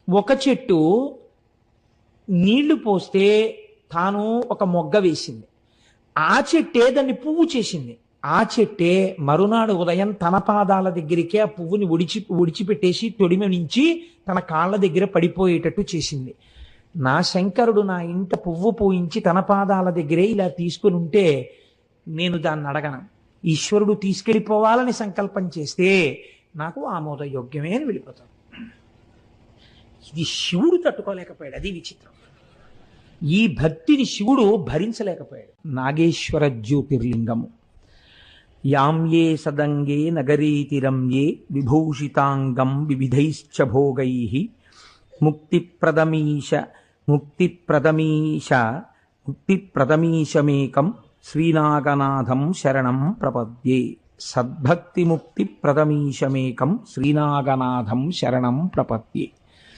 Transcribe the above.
ఒక చెట్టు నీళ్లు పోస్తే తాను ఒక మొగ్గ వేసింది. ఆ చెట్టే దాన్ని పువ్వు చేసింది. ఆ చెట్టే మరునాడు ఉదయం తన పాదాల దగ్గరికే ఆ పువ్వుని ఒడిచిపెట్టేసి తొడిమ నుంచి తన కాళ్ళ దగ్గర పడిపోయేటట్టు చేసింది. నా శంకరుడు నా ఇంట పువ్వు పూయించి తన పాదాల దగ్గరే ఇలా తీసుకుని ఉంటే నేను దాన్ని అడగను. ఈశ్వరుడు తీసుకెళ్ళిపోవాలని సంకల్పం చేస్తే నాకు ఆమోదయోగ్యమే అని వెళ్ళిపోతాను. ఇది శివుడు తట్టుకోలేకపోయాడు. అది విచిత్రం. ఈ భక్తిని శివుడు భరించలేకపోయాడు. నాగేశ్వర జ్యోతిర్లింగము. యామ్యే సదంగే నగరీతిరమ్యే విభూషితాంగం వివిధైశ్చ భోగైః ముక్తిప్రదమీశమేకం శ్రీనాగనాథం శరణం ప్రపద్యే. సద్భక్తిముక్తిప్రదమీశమేకం శ్రీనాగనాథం శరణం ప్రపద్యే.